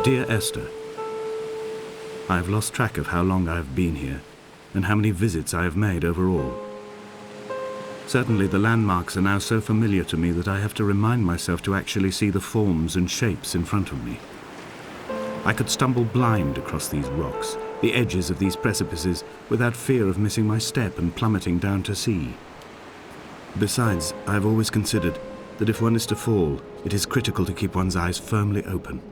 Dear Esther, I have lost track of how long I have been here and how many visits I have made overall. Certainly the landmarks are now so familiar to me that I have to remind myself to actually see the forms and shapes in front of me. I could stumble blind across these rocks, the edges of these precipices, without fear of missing my step and plummeting down to sea. Besides, I have always considered that if one is to fall, it is critical to keep one's eyes firmly open.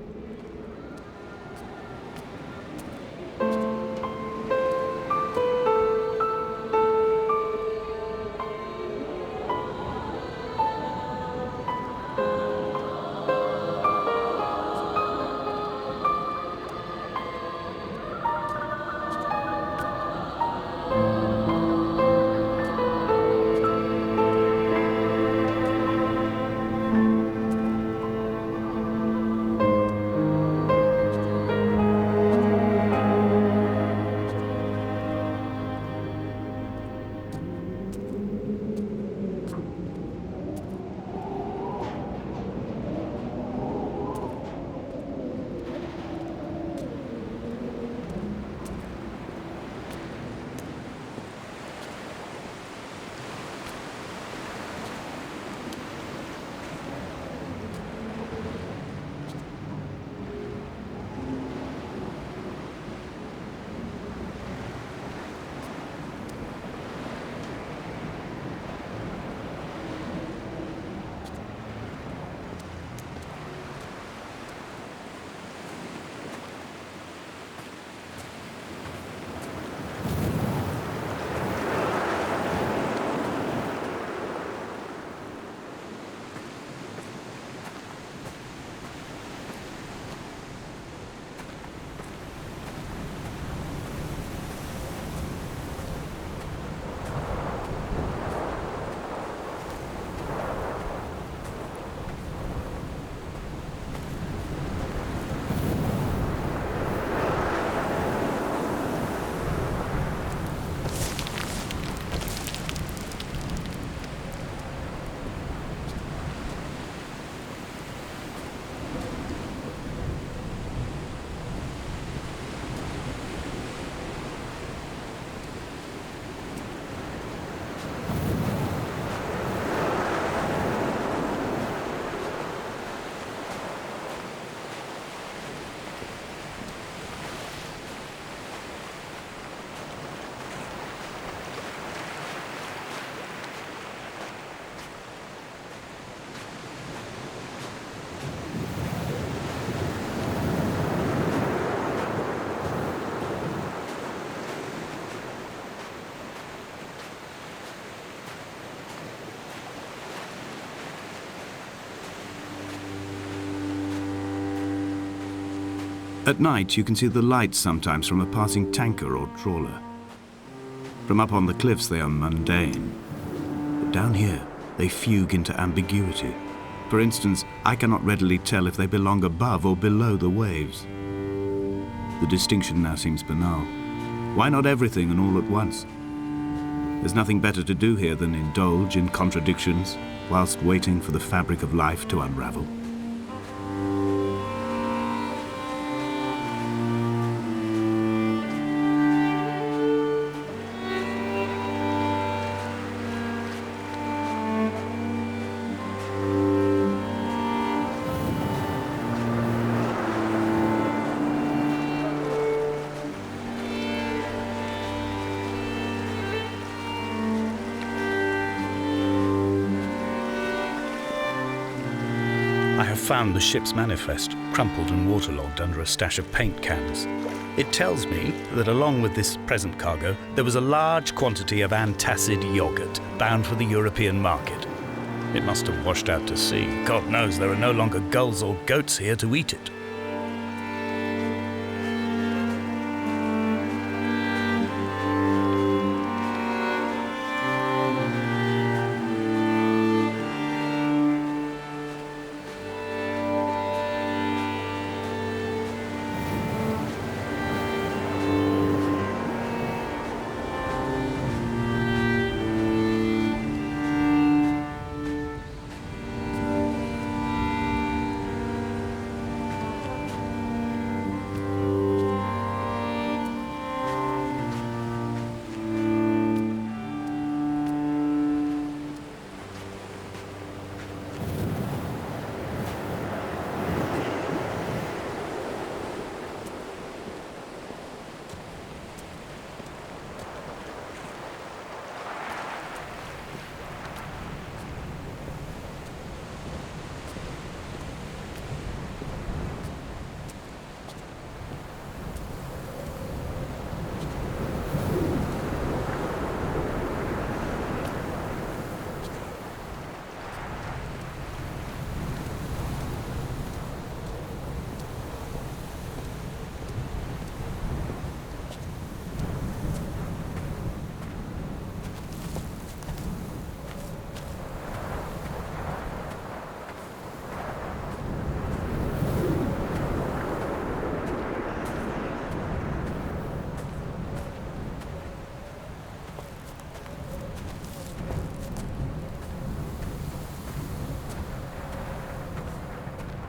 At night, you can see the lights sometimes from a passing tanker or trawler. From up on the cliffs, they are mundane. But down here, they fugue into ambiguity. For instance, I cannot readily tell if they belong above or below the waves. The distinction now seems banal. Why not everything and all at once? There's nothing better to do here than indulge in contradictions whilst waiting for the fabric of life to unravel. I have found the ship's manifest, crumpled and waterlogged under a stash of paint cans. It tells me that along with this present cargo, there was a large quantity of antacid yogurt bound for the European market. It must have washed out to sea. God knows there are no longer gulls or goats here to eat it.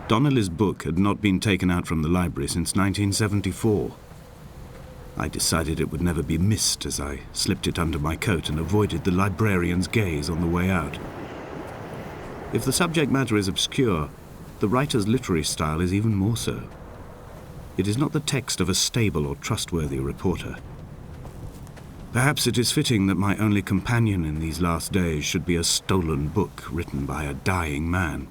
Donnelly's book had not been taken out from the library since 1974. I decided it would never be missed as I slipped it under my coat and avoided the librarian's gaze on the way out. If the subject matter is obscure, the writer's literary style is even more so. It is not the text of a stable or trustworthy reporter. Perhaps it is fitting that my only companion in these last days should be a stolen book written by a dying man.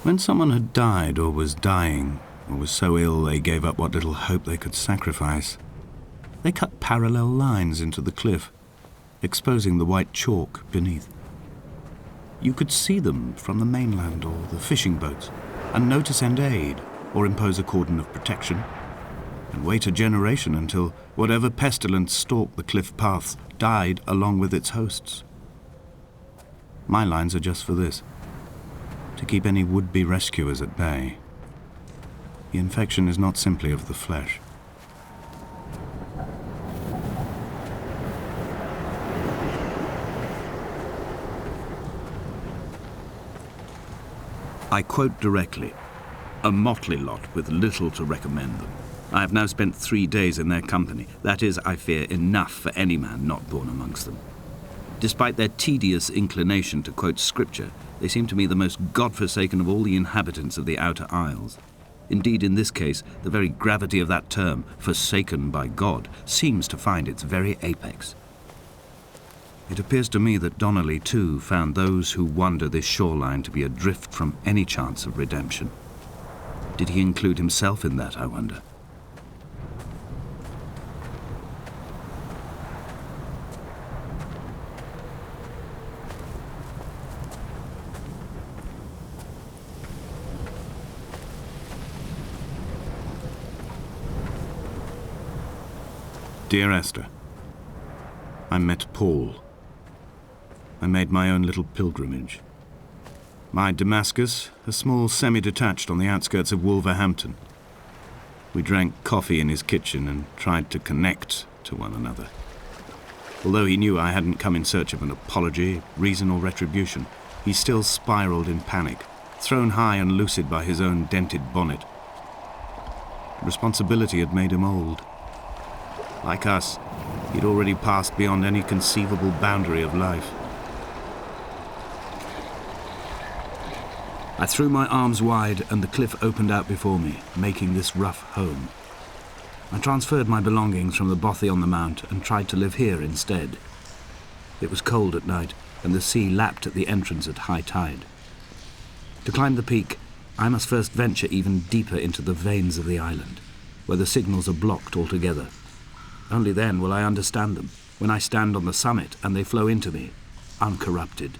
When someone had died or was dying, or was so ill they gave up what little hope they could sacrifice, they cut parallel lines into the cliff, exposing the white chalk beneath. You could see them from the mainland or the fishing boats, and know to send aid or impose a cordon of protection, and wait a generation until whatever pestilence stalked the cliff paths died along with its hosts. My lines are just for this, to keep any would-be rescuers at bay. The infection is not simply of the flesh. I quote directly, "A motley lot with little to recommend them. I have now spent 3 days in their company. That is, I fear, enough for any man not born amongst them. Despite their tedious inclination to quote scripture, they seem to me the most God-forsaken of all the inhabitants of the Outer Isles. Indeed, in this case, the very gravity of that term, forsaken by God, seems to find its very apex. It appears to me that Donnelly, too, found those who wander this shoreline to be adrift from any chance of redemption. Did he include himself in that, I wonder? Dear Esther, I met Paul. I made my own little pilgrimage. My Damascus, a small semi-detached on the outskirts of Wolverhampton. We drank coffee in his kitchen and tried to connect to one another. Although he knew I hadn't come in search of an apology, reason or retribution, he still spiraled in panic, thrown high and lucid by his own dented bonnet. Responsibility had made him old. Like us, he'd already passed beyond any conceivable boundary of life. I threw my arms wide and the cliff opened out before me, making this rough home. I transferred my belongings from the bothy on the mount and tried to live here instead. It was cold at night and the sea lapped at the entrance at high tide. To climb the peak, I must first venture even deeper into the veins of the island, where the signals are blocked altogether. Only then will I understand them, when I stand on the summit and they flow into me, uncorrupted.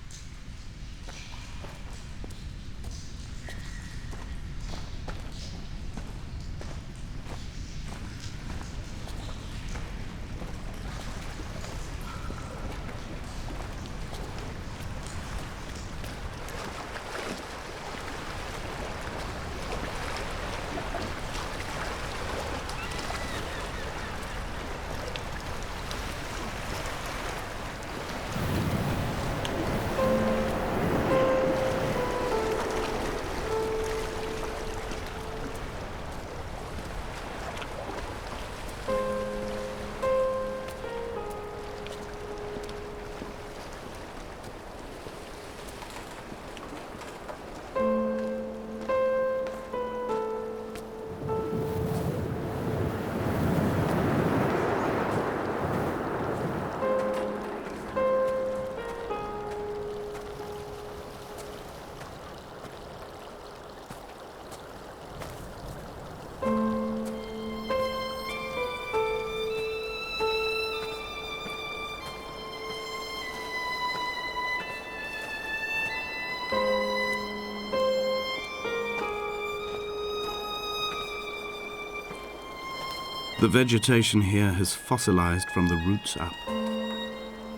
The vegetation here has fossilized from the roots up.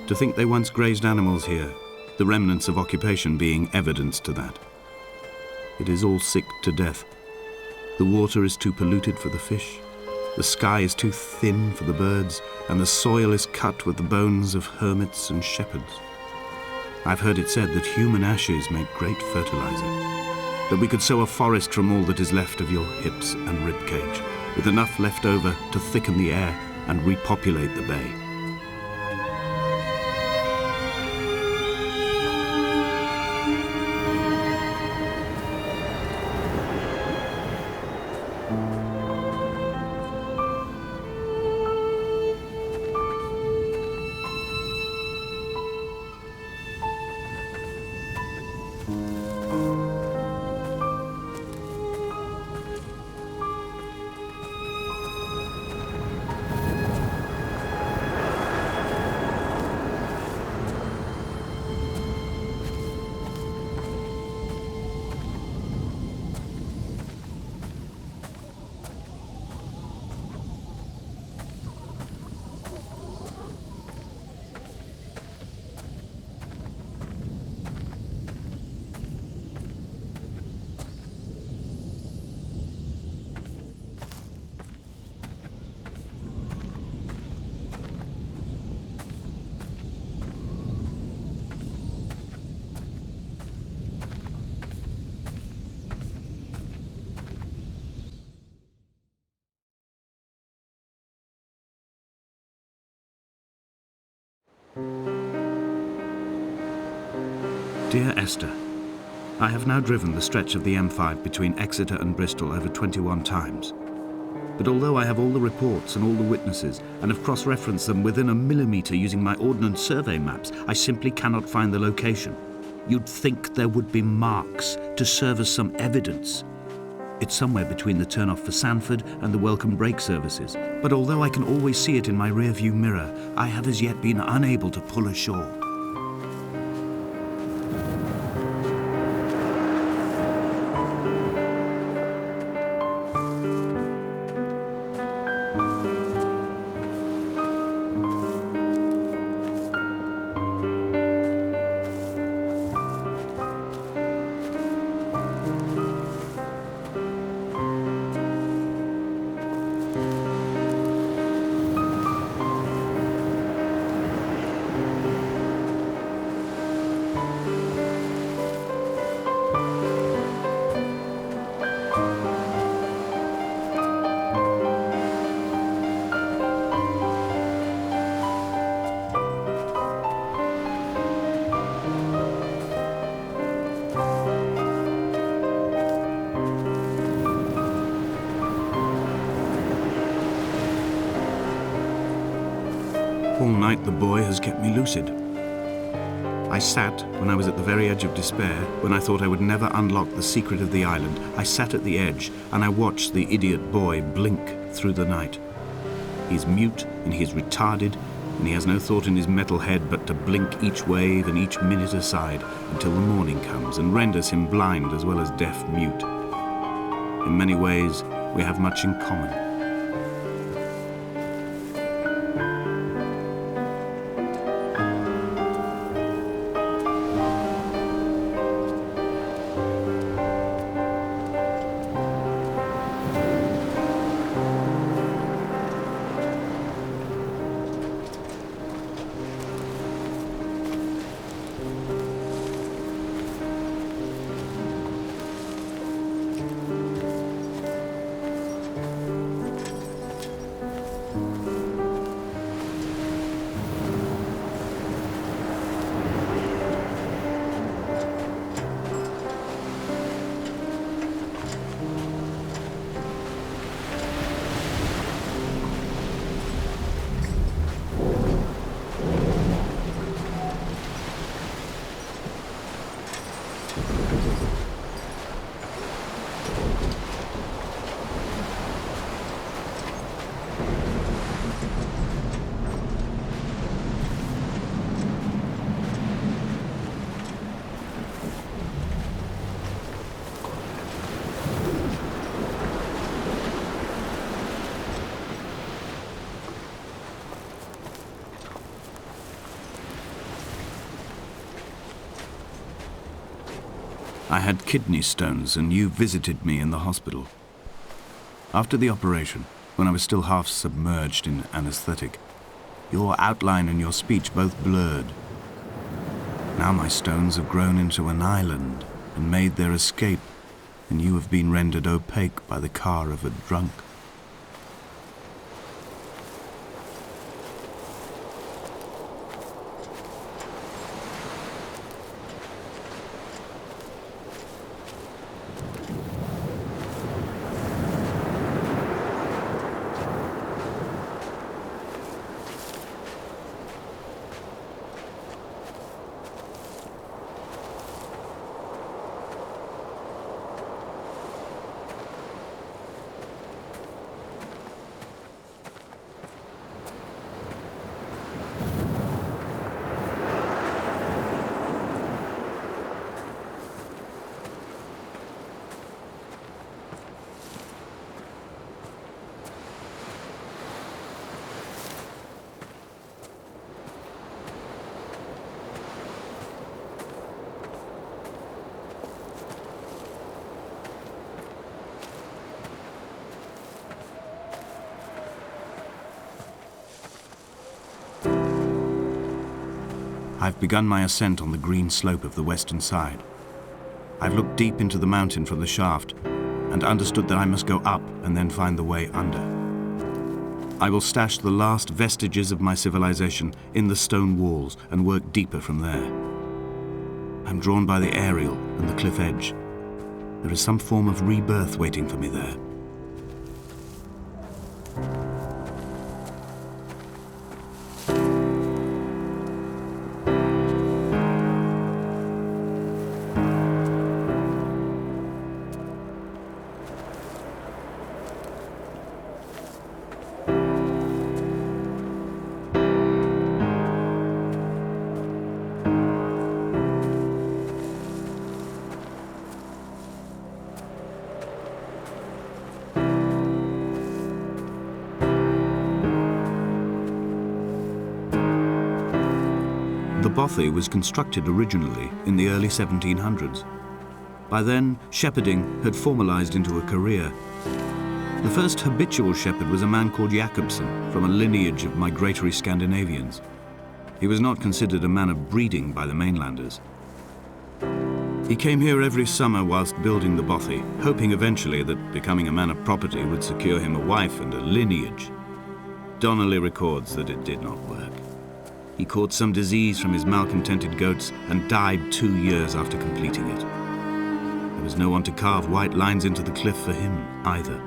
To think they once grazed animals here, the remnants of occupation being evidence to that. it is all sick to death. The water is too polluted for the fish, the sky is too thin for the birds, and the soil is cut with the bones of hermits and shepherds. I've heard it said that human ashes make great fertilizer, that we could sow a forest from all that is left of your hips and ribcage, with enough left over to thicken the air and repopulate the bay. Dear Esther, I have now driven the stretch of the M5 between Exeter and Bristol over 21 times. But although I have all the reports and all the witnesses and have cross-referenced them within a millimetre using my Ordnance Survey maps, I simply cannot find the location. You'd think there would be marks to serve as some evidence. It's somewhere between the turn-off for Sanford and the welcome brake services. But although I can always see it in my rear-view mirror, I have as yet been unable to pull ashore. All night the boy has kept me lucid. I sat, when I was at the very edge of despair, when I thought I would never unlock the secret of the island, I sat at the edge and I watched the idiot boy blink through the night. He's mute and he's retarded, and he has no thought in his metal head but to blink each wave and each minute aside until the morning comes and renders him blind as well as deaf-mute. In many ways, we have much in common. I had kidney stones, and you visited me in the hospital. After the operation, when I was still half submerged in anesthetic, your outline and your speech both blurred. Now my stones have grown into an island and made their escape, and you have been rendered opaque by the car of a drunk. I've begun my ascent on the green slope of the western side. I've looked deep into the mountain from the shaft and understood that I must go up and then find the way under. I will stash the last vestiges of my civilization in the stone walls and work deeper from there. I'm drawn by the aerial and the cliff edge. There is some form of rebirth waiting for me there. The bothy was constructed originally in the early 1700s. By then, shepherding had formalized into a career. The first habitual shepherd was a man called Jakobsen, from a lineage of migratory Scandinavians. He was not considered a man of breeding by the mainlanders. He came here every summer whilst building the bothy, hoping eventually that becoming a man of property would secure him a wife and a lineage. Donnelly records that it did not work. He caught some disease from his malcontented goats and died 2 years after completing it. There was no one to carve white lines into the cliff for him either.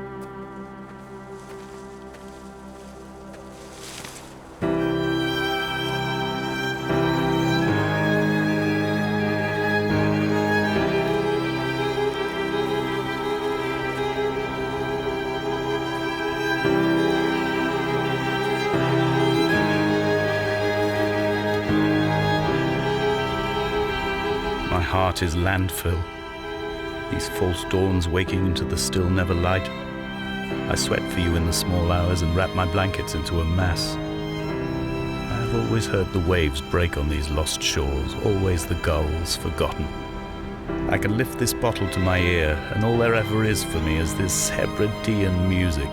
My heart is landfill, these false dawns waking into the still never light. I sweat for you in the small hours and wrap my blankets into a mass. I have always heard the waves break on these lost shores, always the gulls forgotten. I can lift this bottle to my ear, and all there ever is for me is this Hebridean music.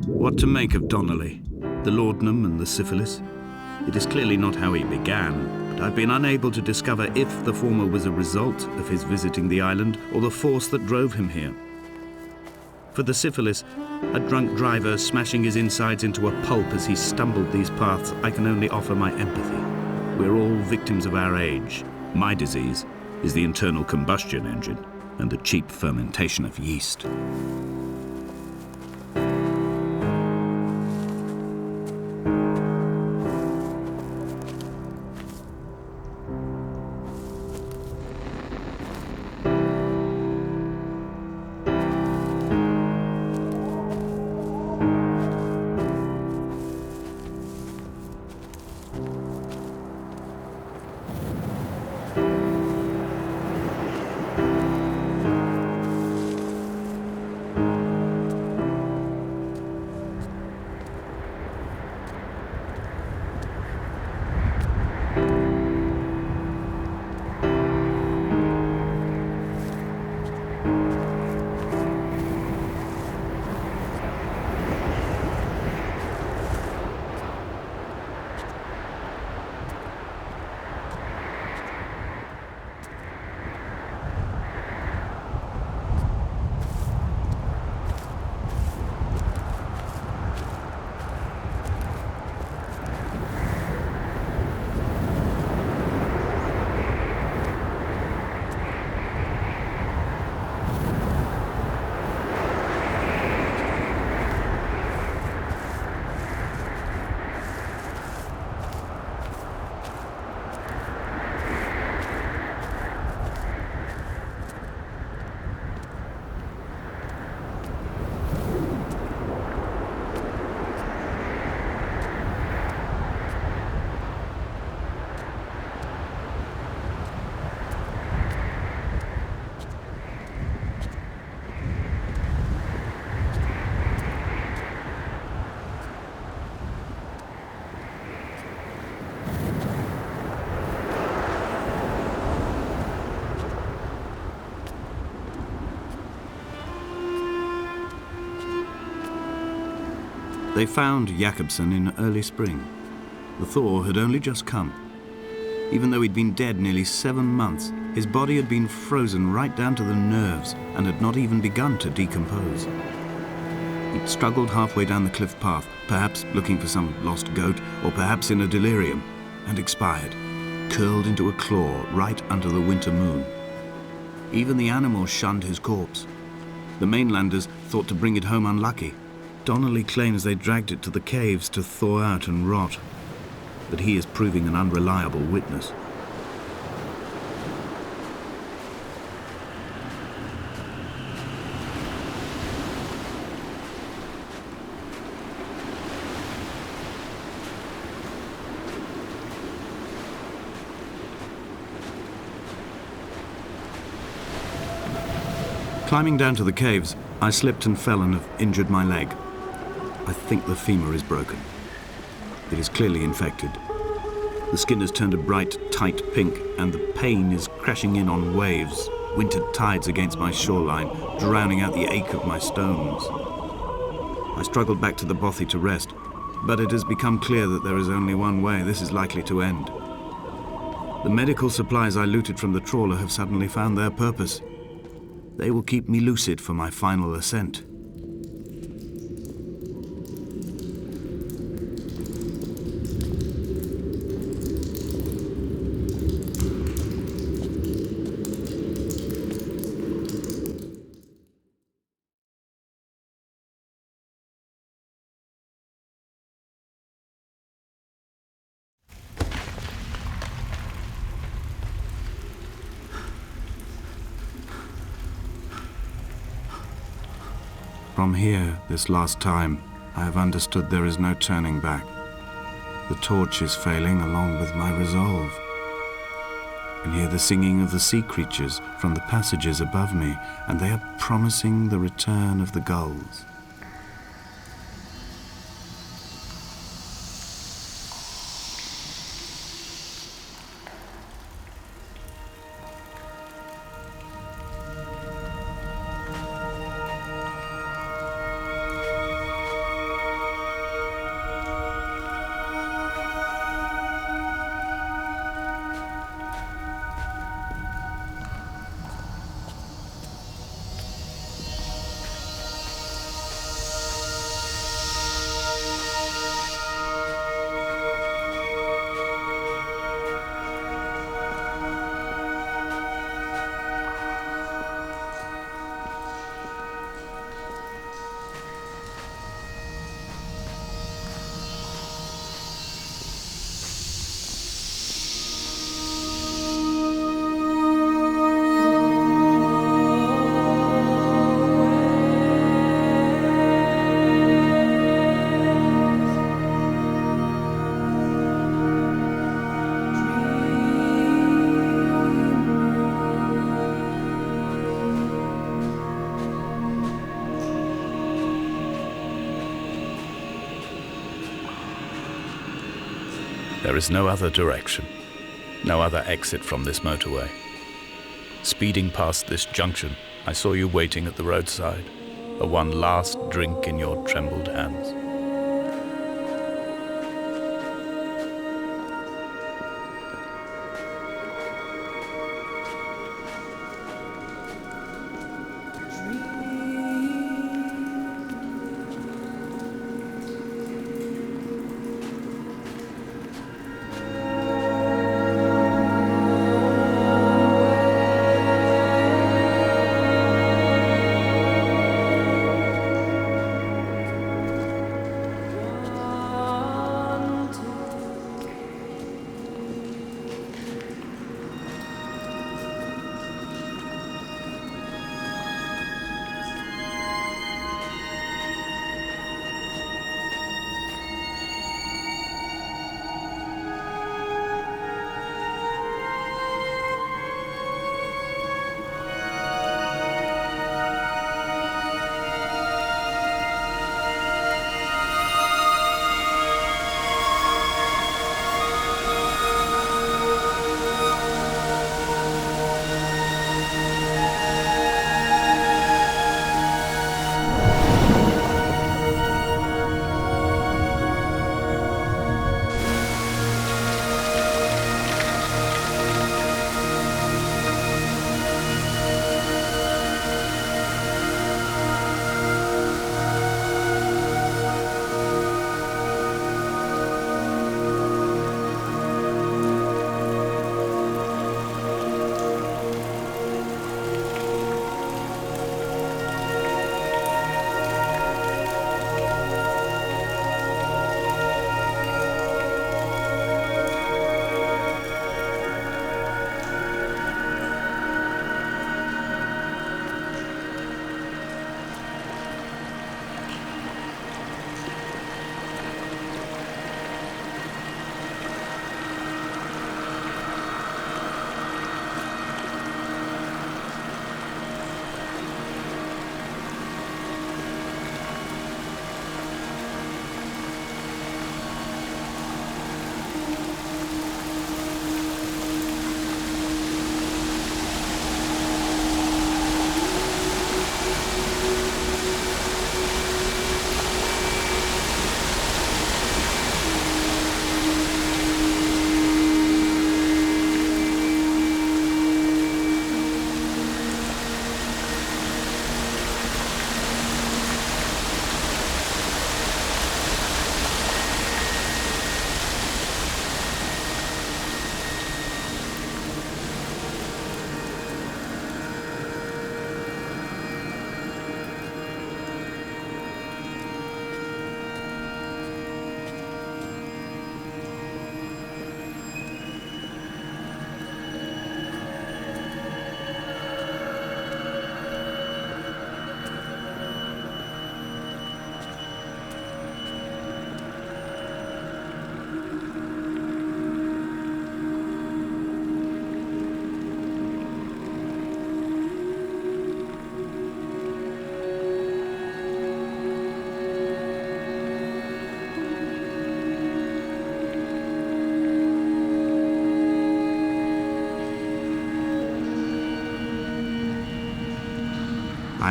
What to make of Donnelly, the laudanum and the syphilis? It is clearly not how he began, but I've been unable to discover if the former was a result of his visiting the island or the force that drove him here. For the syphilis, a drunk driver smashing his insides into a pulp as he stumbled these paths, I can only offer my empathy. We're all victims of our age. My disease is the internal combustion engine and the cheap fermentation of yeast. They found Jakobsen in early spring. The thaw had only just come. Even though he'd been dead nearly 7 months, his body had been frozen right down to the nerves and had not even begun to decompose. He'd struggled halfway down the cliff path, perhaps looking for some lost goat, or perhaps in a delirium, and expired, curled into a claw right under the winter moon. Even the animals shunned his corpse. The mainlanders thought to bring it home unlucky. Donnelly claims they dragged it to the caves to thaw out and rot, but he is proving an unreliable witness. Climbing down to the caves, I slipped and fell and have injured my leg. I think the femur is broken. It is clearly infected. The skin has turned a bright, tight pink, and the pain is crashing in on waves, winter tides against my shoreline, drowning out the ache of my stones. I struggled back to the bothy to rest, but it has become clear that there is only one way this is likely to end. The medical supplies I looted from the trawler have suddenly found their purpose. They will keep me lucid for my final ascent. From here, this last time, I have understood there is no turning back. The torch is failing along with my resolve. I can hear the singing of the sea creatures from the passages above me, and they are promising the return of the gulls. There is no other direction, no other exit from this motorway. Speeding past this junction, I saw you waiting at the roadside, a one last drink in your trembled hands.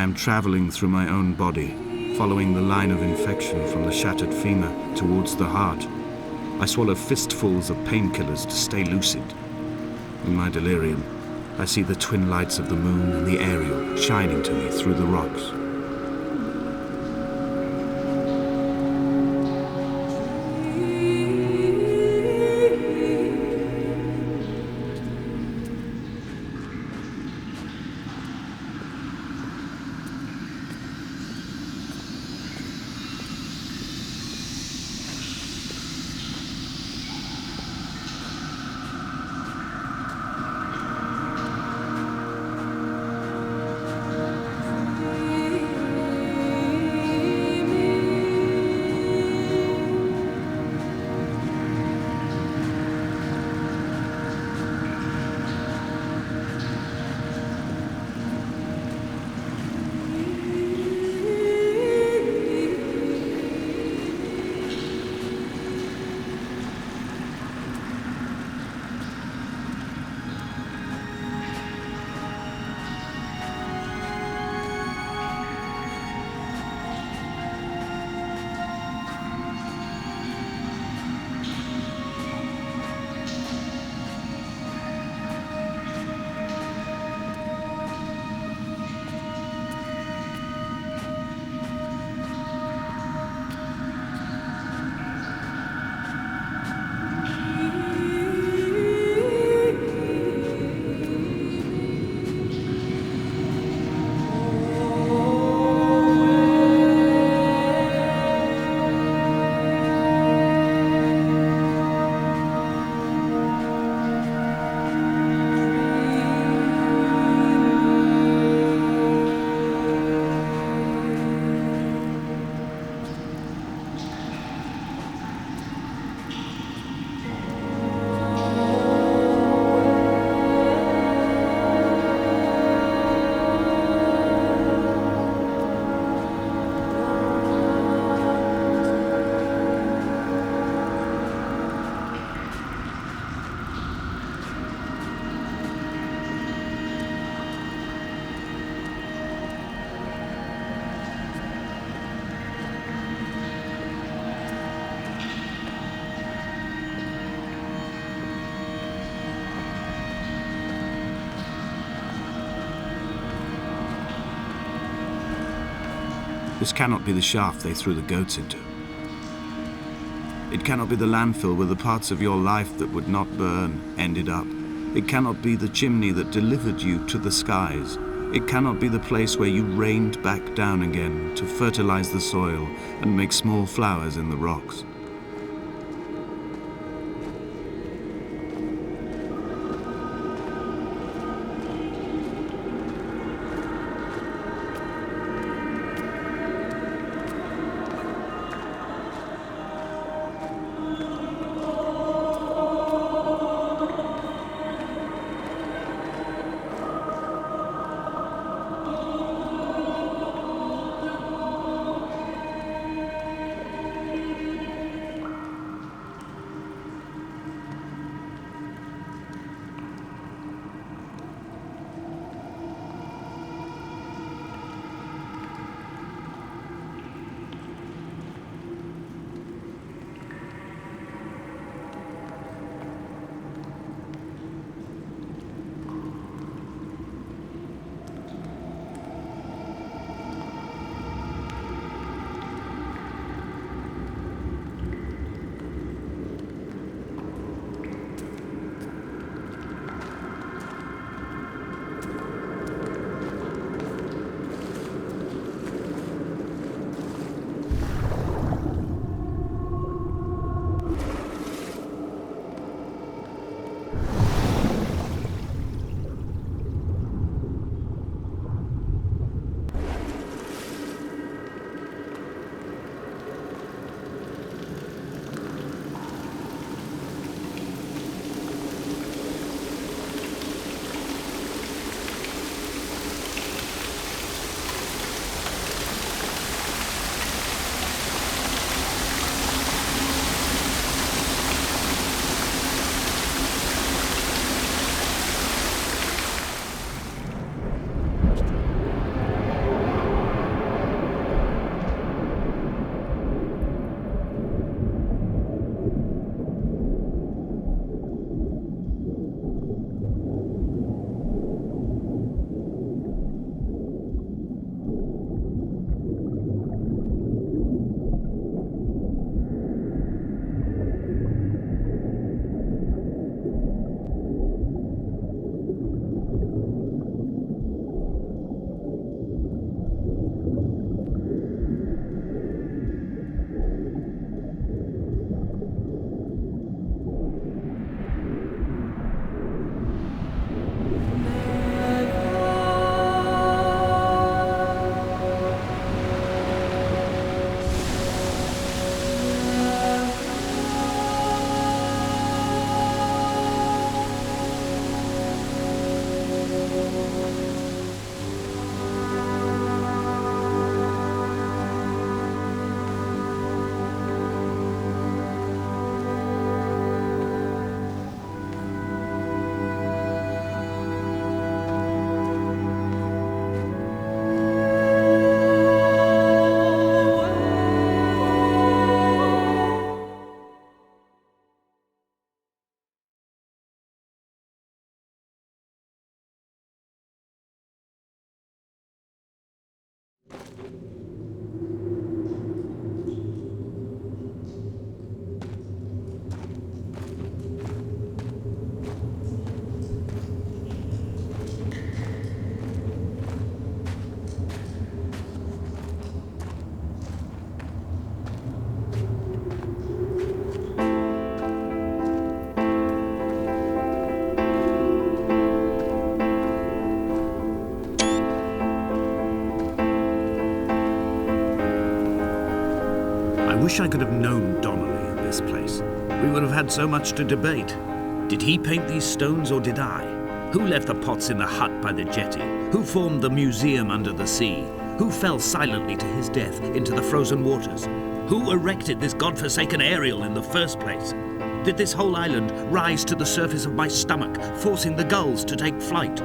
I am traveling through my own body, following the line of infection from the shattered femur towards the heart. I swallow fistfuls of painkillers to stay lucid. In my delirium, I see the twin lights of the moon and the Ariel shining to me through the rocks. This cannot be the shaft they threw the goats into. It cannot be the landfill where the parts of your life that would not burn ended up. It cannot be the chimney that delivered you to the skies. It cannot be the place where you rained back down again to fertilize the soil and make small flowers in the rocks. wish I could have known Donnelly in this place. We would have had so much to debate. Did he paint these stones or did I? Who left the pots in the hut by the jetty? Who formed the museum under the sea? Who fell silently to his death into the frozen waters? Who erected this godforsaken aerial in the first place? Did this whole island rise to the surface of my stomach, forcing the gulls to take flight?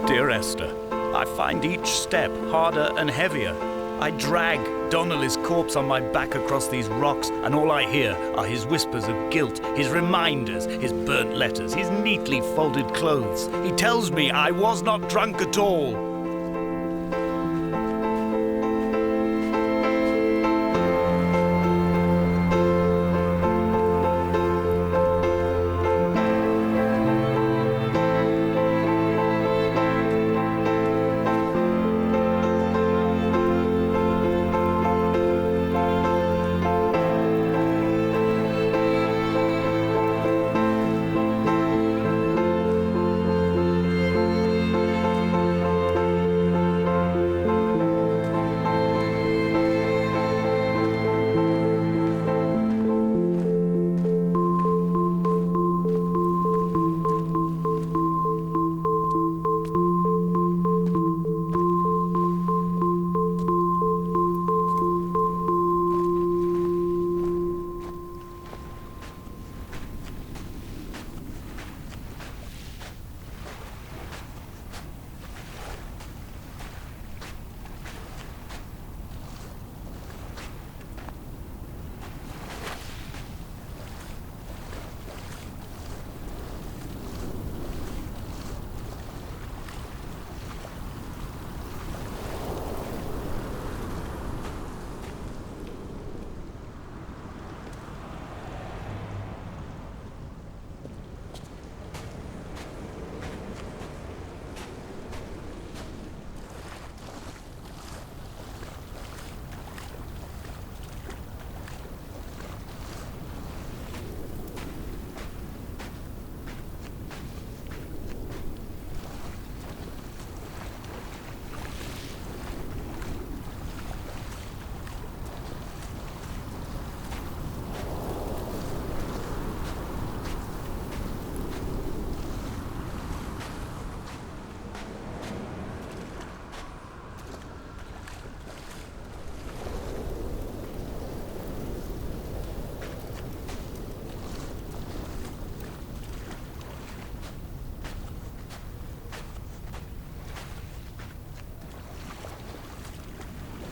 Dear Esther, I find each step harder and heavier. I drag Donnelly's corpse on my back across these rocks, and all I hear are his whispers of guilt, his reminders, his burnt letters, his neatly folded clothes. He tells me I was not drunk at all.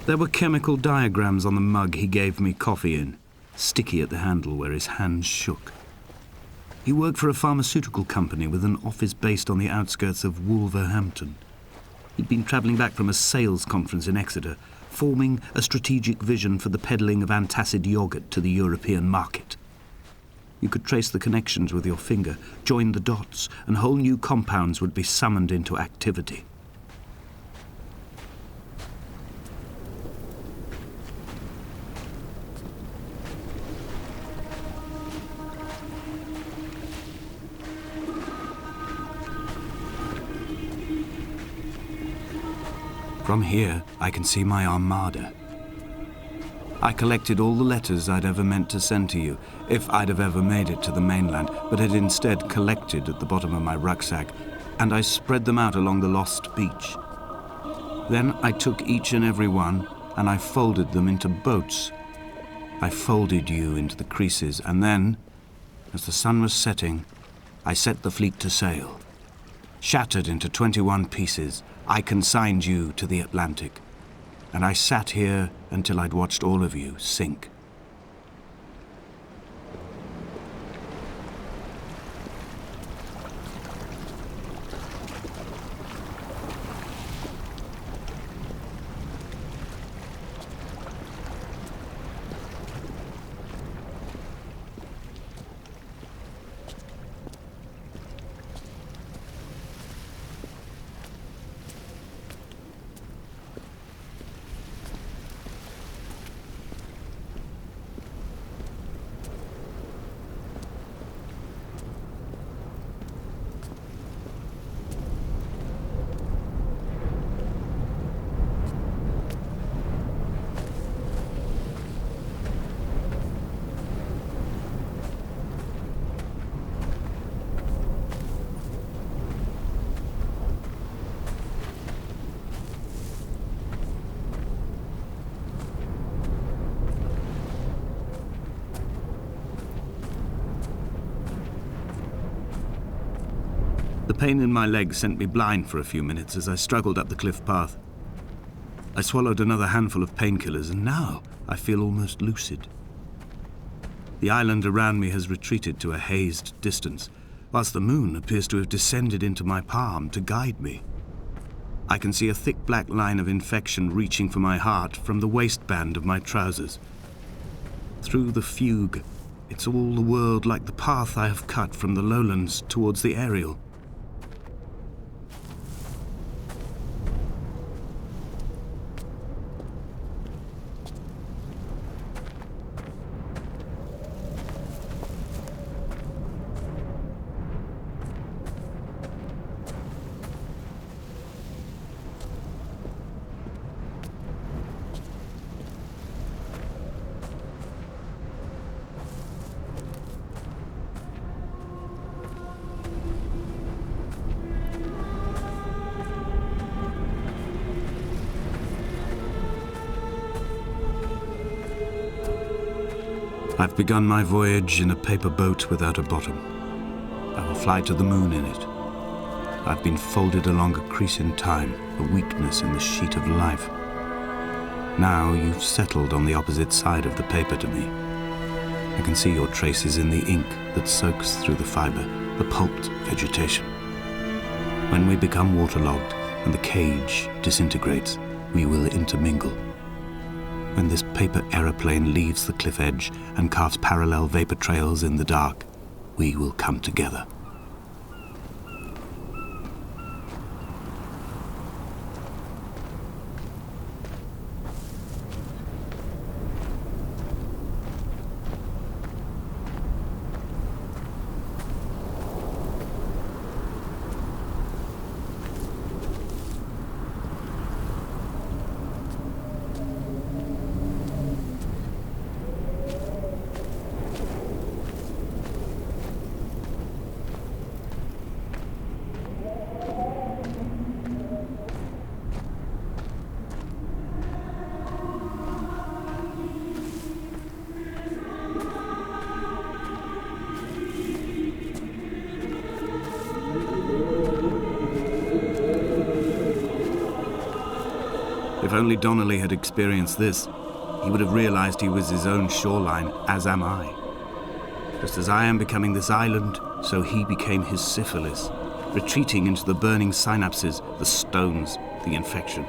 There were chemical diagrams on the mug he gave me coffee in, sticky at the handle where his hands shook. He worked for a pharmaceutical company with an office based on the outskirts of Wolverhampton. He'd been travelling back from a sales conference in Exeter, forming a strategic vision for the peddling of antacid yogurt to the European market. You could trace the connections with your finger, join the dots, and whole new compounds would be summoned into activity. From here, I can see my armada. I collected all the letters I'd ever meant to send to you, if I'd have ever made it to the mainland, but had instead collected at the bottom of my rucksack, and I spread them out along the lost beach. Then I took each and every one, and I folded them into boats. I folded you into the creases, and then, as the sun was setting, I set the fleet to sail. Shattered into 21 pieces, I consigned you to the Atlantic, and I sat here until I'd watched all of you sink. The pain in my leg sent me blind for a few minutes as I struggled up the cliff path. I swallowed another handful of painkillers, and now I feel almost lucid. The island around me has retreated to a hazed distance, whilst the moon appears to have descended into my palm to guide me. I can see a thick black line of infection reaching for my heart from the waistband of my trousers. Through the fugue, it's all the world like the path I have cut from the lowlands towards the aerial. I've begun my voyage in a paper boat without a bottom. I will fly to the moon in it. I've been folded along a crease in time, a weakness in the sheet of life. Now you've settled on the opposite side of the paper to me. I can see your traces in the ink that soaks through the fiber, the pulped vegetation. When we become waterlogged and the cage disintegrates, we will intermingle. When this paper aeroplane leaves the cliff edge and casts parallel vapor trails in the dark, we will come together. If only Donnelly had experienced this, he would have realized he was his own shoreline, as am I. Just as I am becoming this island, so he became his syphilis, retreating into the burning synapses, the stones, the infection.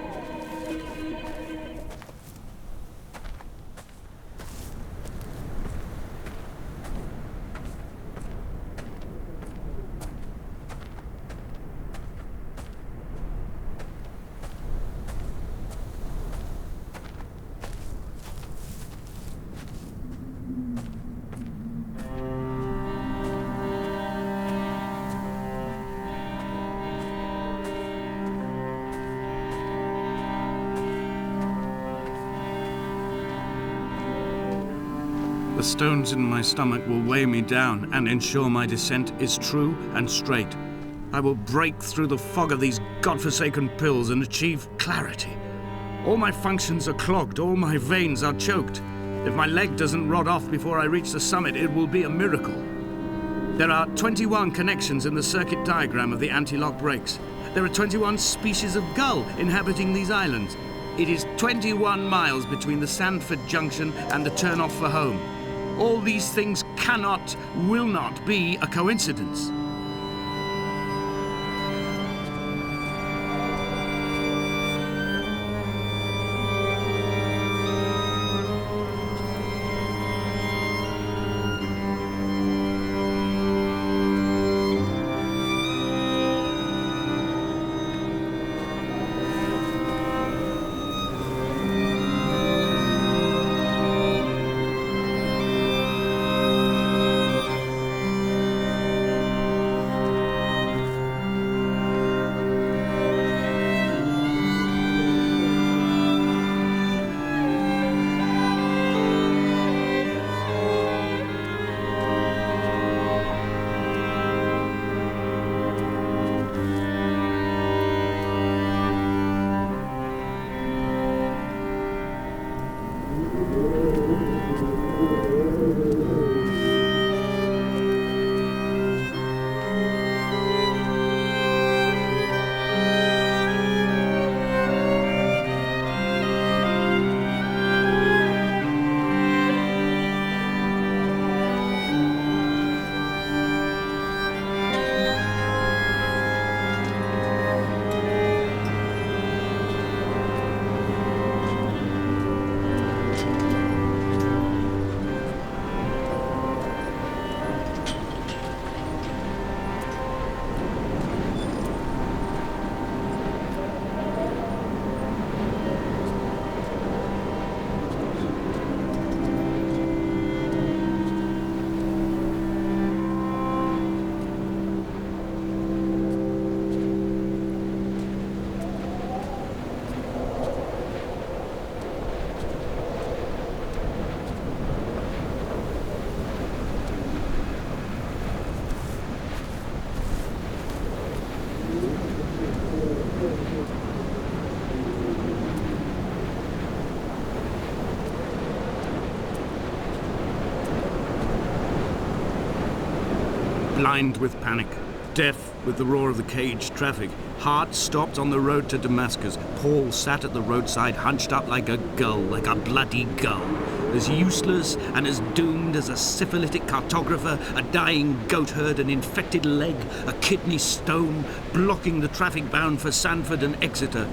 The stones in my stomach will weigh me down and ensure my descent is true and straight. I will break through the fog of these godforsaken pills and achieve clarity. All my functions are clogged, all my veins are choked. If my leg doesn't rot off before I reach the summit, it will be a miracle. There are 21 connections in the circuit diagram of the anti-lock brakes. There are 21 species of gull inhabiting these islands. It is 21 miles between the Sandford Junction and the turn-off for home. All these things cannot, will not be a coincidence. Blind with panic, deaf with the roar of the caged traffic, heart stopped on the road to Damascus, Paul sat at the roadside hunched up like a gull, like a bloody gull, as useless and as doomed as a syphilitic cartographer, a dying goat herd, an infected leg, a kidney stone, blocking the traffic bound for Sandford and Exeter.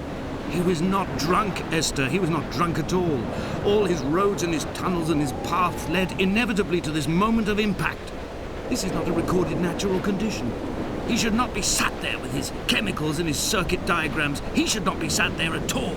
He was not drunk, Esther. He was not drunk at all. All his roads and his tunnels and his paths led inevitably to this moment of impact. This is not a recorded natural condition. He should not be sat there with his chemicals and his circuit diagrams. He should not be sat there at all.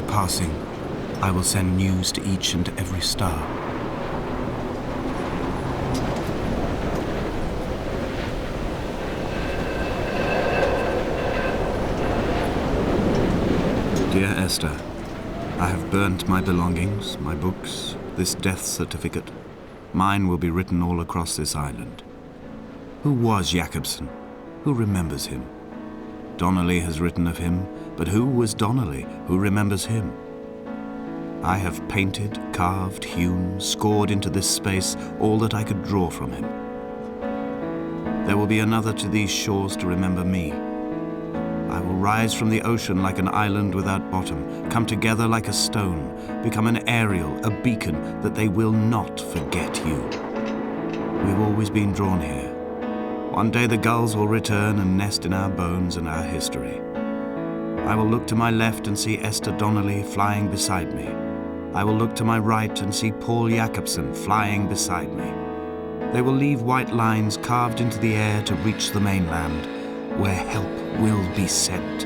Passing, I will send news to each and every star. Dear Esther, I have burnt my belongings, my books, this death certificate. Mine will be written all across this island. Who was Jacobson? Who remembers him? Donnelly has written of him, but who was Donnelly? Who remembers him? I have painted, carved, hewn, scored into this space all that I could draw from him. There will be another to these shores to remember me. I will rise from the ocean like an island without bottom, come together like a stone, become an aerial, a beacon, that they will not forget you. We've always been drawn here. One day the gulls will return and nest in our bones and our history. I will look to my left and see Esther Donnelly flying beside me. I will look to my right and see Paul Jacobsen flying beside me. They will leave white lines carved into the air to reach the mainland, where help will be sent.